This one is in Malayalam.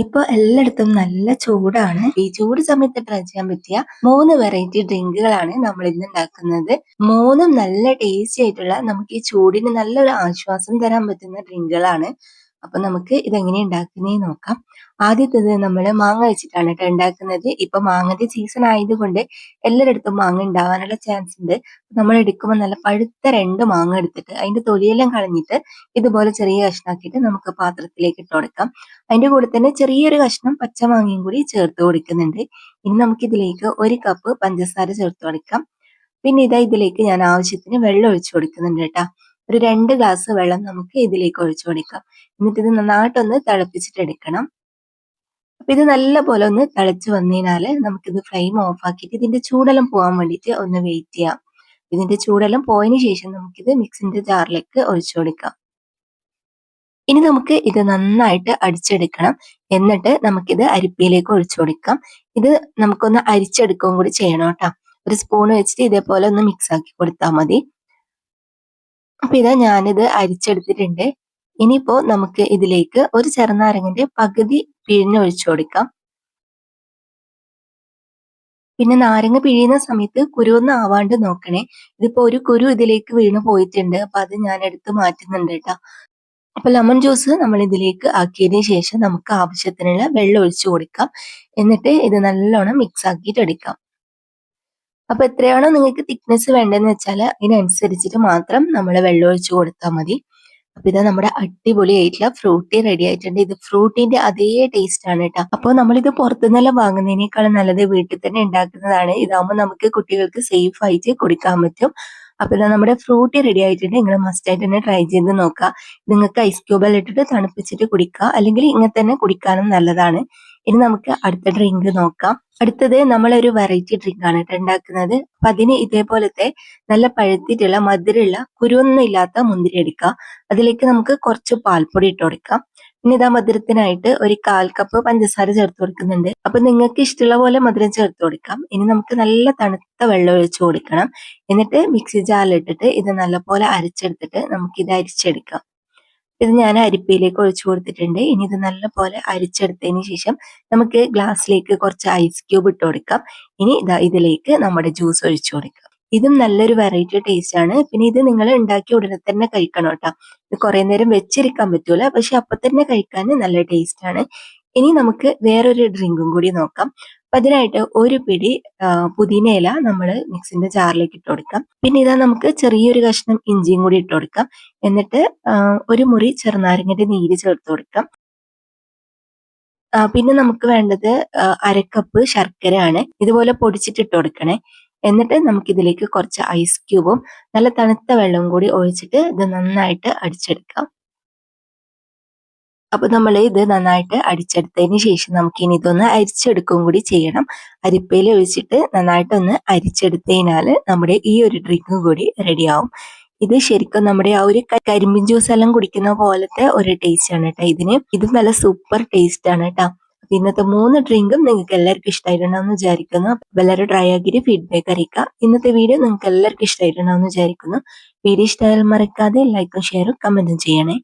ഇപ്പൊ എല്ലായിടത്തും നല്ല ചൂടാണ്. ഈ ചൂട് സമയത്ത് ട്രൈ ചെയ്യാൻ പറ്റിയ 3 വെറൈറ്റി ഡ്രിങ്കുകളാണ് നമ്മൾ ഇന്ന് ഉണ്ടാക്കുന്നത്. മൂന്നും നല്ല ടേസ്റ്റി ആയിട്ടുള്ള നമുക്ക് ഈ ചൂടിന് നല്ലൊരു ആശ്വാസം തരാൻ പറ്റുന്ന ഡ്രിങ്കുകളാണ്. അപ്പൊ നമുക്ക് ഇതെങ്ങനെ ഉണ്ടാക്കുന്നതെന്ന് നോക്കാം. ആദ്യത്തേത് നമ്മൾ മാങ്ങ വെച്ചിട്ടാണ് ട്ടോ ഉണ്ടാക്കുന്നത്. ഇപ്പൊ മാങ്ങയുടെ സീസൺ ആയതുകൊണ്ട് എല്ലായിടത്തും മാങ്ങ ഉണ്ടാവാനുള്ള ചാൻസ് ഉണ്ട്. നമ്മൾ എടുക്കുമ്പോൾ നല്ല പഴുത്ത 2 മാങ്ങ എടുത്തിട്ട് അതിന്റെ തൊലിയെല്ലാം കളഞ്ഞിട്ട് ഇതുപോലെ ചെറിയ കഷ്ണാക്കിയിട്ട് നമുക്ക് പാത്രത്തിലേക്ക് ഇട്ട് കൊടുക്കാം. അതിന്റെ കൂടെ തന്നെ ചെറിയൊരു കഷ്ണം പച്ചമാങ്ങയും കൂടി ചേർത്ത് കൊടുക്കുന്നുണ്ട്. ഇനി നമുക്ക് ഇതിലേക്ക് 1 കപ്പ് പഞ്ചസാര ചേർത്ത് കൊടുക്കാം. പിന്നെ ഇതിലേക്ക് ഞാൻ ആവശ്യത്തിന് വെള്ളം ഒഴിച്ചു കൊടുക്കുന്നുണ്ട് കേട്ടോ. ഒരു 2 ഗ്ലാസ് വെള്ളം നമുക്ക് ഇതിലേക്ക് ഒഴിച്ചു കൊടുക്കാം. എന്നിട്ട് ഇത് നന്നായിട്ടൊന്ന് തിളപ്പിച്ചിട്ടെടുക്കണം. അപ്പൊ ഇത് നല്ല പോലെ ഒന്ന് തിളച്ച് വന്നതിനാല് നമുക്കിത് ഫ്ലെയിം ഓഫ് ആക്കിയിട്ട് ഇതിന്റെ ചൂടെല്ലാം പോകാൻ വേണ്ടിയിട്ട് ഒന്ന് വെയിറ്റ് ചെയ്യാം. ഇതിന്റെ ചൂടെല്ലാം പോയതിനു ശേഷം നമുക്കിത് മിക്സിന്റെ ജാറിലേക്ക് ഒഴിച്ചു കൊടുക്കാം. ഇനി നമുക്ക് ഇത് നന്നായിട്ട് അടിച്ചെടുക്കണം. എന്നിട്ട് നമുക്കിത് അരിപ്പയിലേക്ക് ഒഴിച്ചു കൊടുക്കാം. ഇത് നമുക്കൊന്ന് അരിച്ചെടുക്കുകയും കൂടി ചെയ്യണം കേട്ടോ. ഒരു സ്പൂൺ വെച്ചിട്ട് ഇതേപോലെ ഒന്ന് മിക്സ് ആക്കി കൊടുത്താൽ മതി. അപ്പൊ ഞാനിത് അരിച്ചെടുത്തിട്ടുണ്ട്. ഇനിയിപ്പോ നമുക്ക് ഇതിലേക്ക് ഒരു ചെറുനാരങ്ങന്റെ പകുതി പിഴിഞ്ഞൊഴിച്ചു കൊടുക്കാം. പിന്നെ നാരങ്ങ പിഴിയുന്ന സമയത്ത് കുരുവൊന്നും ആവാണ്ട് നോക്കണേ. ഇതിപ്പോ ഒരു കുരു ഇതിലേക്ക് വീണ് പോയിട്ടുണ്ട്. അപ്പൊ അത് ഞാൻ എടുത്ത് മാറ്റുന്നുണ്ട് കേട്ടോ. അപ്പൊ ലെമൺ ജ്യൂസ് നമ്മൾ ഇതിലേക്ക് ആക്കിയതിന് ശേഷം നമുക്ക് ആവശ്യത്തിനുള്ള വെള്ളം ഒഴിച്ചു കൊടുക്കാം. എന്നിട്ട് ഇത് നല്ലോണം മിക്സ് ആക്കിയിട്ട് എടുക്കാം. അപ്പൊ എത്രയാണോ നിങ്ങൾക്ക് തിക്നെസ് വേണ്ടതെന്ന് വെച്ചാൽ അതിനനുസരിച്ചിട്ട് മാത്രം നമ്മൾ വെള്ളം ഒഴിച്ചു കൊടുത്താൽ മതി. അപ്പൊ നമ്മുടെ അടിപൊളിയായിട്ടുള്ള ഫ്രൂട്ടി റെഡി ആയിട്ടുണ്ട്. ഇത് ഫ്രൂട്ടിന്റെ അതേ ടേസ്റ്റ് ആണ് കേട്ടോ. അപ്പോൾ നമ്മളിത് പുറത്തുനിന്നെല്ലാം വാങ്ങുന്നതിനേക്കാളും നല്ലത് വീട്ടിൽ തന്നെ ഉണ്ടാക്കുന്നതാണ്. ഇതാകുമ്പോൾ നമുക്ക് കുട്ടികൾക്ക് സേഫ് ആയിട്ട് കൊടുക്കാൻ പറ്റും. അപ്പൊ നമ്മുടെ ഫ്രൂട്ടി റെഡി ആയിട്ടുണ്ട്. നിങ്ങൾ മസ്റ്റ് ആയിട്ട് തന്നെ ട്രൈ ചെയ്ത് നോക്കുക. നിങ്ങൾക്ക് ഐസ് ക്യൂബെല്ലാം ഇട്ടിട്ട് തണുപ്പിച്ചിട്ട് കുടിക്കുക, അല്ലെങ്കിൽ ഇങ്ങനെ തന്നെ കുടിക്കാനും നല്ലതാണ്. ഇനി നമുക്ക് അടുത്ത ഡ്രിങ്ക് നോക്കാം. അടുത്തത് നമ്മളൊരു വെറൈറ്റി ഡ്രിങ്ക് ആണ് ഉണ്ടാക്കുന്നത്. അപ്പൊ അതിന് ഇതേപോലത്തെ നല്ല പഴുത്തിട്ടുള്ള മധുരമുള്ള കുരുവൊന്നും ഇല്ലാത്ത മുന്തിരി എടുക്കുക. അതിലേക്ക് നമുക്ക് കുറച്ച് പാൽപ്പൊടി ഇട്ട് കൊടുക്കാം. പിന്നെ മധുരത്തിനായിട്ട് ഒരു 1/4 കപ്പ് പഞ്ചസാര ചേർത്ത് കൊടുക്കുന്നുണ്ട്. അപ്പൊ നിങ്ങൾക്ക് ഇഷ്ടമുള്ള പോലെ മധുരം ചേർത്ത് കൊടുക്കാം. ഇനി നമുക്ക് നല്ല തണുത്ത വെള്ളം ഒഴിച്ചു കൊടുക്കണം. എന്നിട്ട് മിക്സി ജാറിലിട്ടിട്ട് ഇത് നല്ലപോലെ അരച്ചെടുത്തിട്ട് നമുക്ക് ഇത് അരിച്ചെടുക്കാം. ഇത് ഞാൻ അരിപ്പയിലേക്ക് ഒഴിച്ചു കൊടുത്തിട്ടുണ്ട്. ഇനി ഇത് നല്ലപോലെ അരിച്ചെടുത്തതിന് ശേഷം നമുക്ക് ഗ്ലാസ്സിലേക്ക് കുറച്ച് ഐസ് ക്യൂബ് ഇട്ട് കൊടുക്കാം. ഇനി ഇതിലേക്ക് നമ്മുടെ ജ്യൂസ് ഒഴിച്ചു കൊടുക്കാം. ഇതും നല്ലൊരു വെറൈറ്റി ടേസ്റ്റ് ആണ്. പിന്നെ ഇത് നിങ്ങൾ ഉണ്ടാക്കി ഉടനെ തന്നെ കഴിക്കണം കേട്ടോ. ഇത് കുറെ നേരം വെച്ചിരിക്കാൻ പറ്റൂല, പക്ഷെ അപ്പൊ തന്നെ കഴിക്കാൻ നല്ല ടേസ്റ്റ് ആണ്. ഇനി നമുക്ക് വേറൊരു ഡ്രിങ്കും കൂടി നോക്കാം. അപ്പൊ അതിനായിട്ട് ഒരു പിടി പുതിന ഇല നമ്മൾ മിക്സിന്റെ ജാറിലേക്ക് ഇട്ട് കൊടുക്കാം. പിന്നെ നമുക്ക് ചെറിയൊരു കഷ്ണം ഇഞ്ചിയും കൂടി ഇട്ട് കൊടുക്കാം. എന്നിട്ട് ഒരു മുറി ചെറുനാരങ്ങന്റെ നീര് ചേർത്ത് കൊടുക്കാം. പിന്നെ നമുക്ക് വേണ്ടത് 1/2 കപ്പ് ശർക്കര ആണ്. ഇതുപോലെ പൊടിച്ചിട്ട് ഇട്ട് കൊടുക്കണേ. എന്നിട്ട് നമുക്ക് ഇതിലേക്ക് കുറച്ച് ഐസ് ക്യൂബും നല്ല തണുത്ത വെള്ളവും കൂടി ഒഴിച്ചിട്ട് ഇത് നന്നായിട്ട് അടിച്ചെടുക്കാം. അപ്പൊ നമ്മൾ ഇത് നന്നായിട്ട് അടിച്ചെടുത്തതിന് ശേഷം നമുക്ക് ഇനി ഇതൊന്ന് അരിച്ചെടുക്കുകയും കൂടി ചെയ്യണം. അരിപ്പയിൽ ഒഴിച്ചിട്ട് നന്നായിട്ടൊന്ന് അരിച്ചെടുത്തതിനാൽ നമ്മുടെ ഈ ഒരു ഡ്രിങ്കും കൂടി റെഡിയാവും. ഇത് ശരിക്കും നമ്മുടെ ആ ഒരു കരിമ്പിൻ ജ്യൂസ് എല്ലാം കുടിക്കുന്ന പോലത്തെ ഒരു ടേസ്റ്റ് ആണ് കേട്ടോ ഇതിന്. ഇത് നല്ല സൂപ്പർ ടേസ്റ്റ് ആണ് കേട്ടോ. അപ്പൊ ഇന്നത്തെ 3 ഡ്രിങ്കും നിങ്ങൾക്ക് എല്ലാവർക്കും ഇഷ്ടമായിട്ടുണ്ടാവും വിചാരിക്കുന്നു. അപ്പൊ എല്ലാവരും ട്രൈ ആക്കിയിട്ട് ഫീഡ്ബാക്ക് അറിയിക്കുക. ഇന്നത്തെ വീഡിയോ നിങ്ങൾക്ക് എല്ലാവർക്കും ഇഷ്ടമായിട്ടുണ്ടാവും വിചാരിക്കുന്നു. വീഡിയോ ഇഷ്ടമായാൽ മറക്കാതെ ലൈക്കും ഷെയറും കമന്റും ചെയ്യണേ.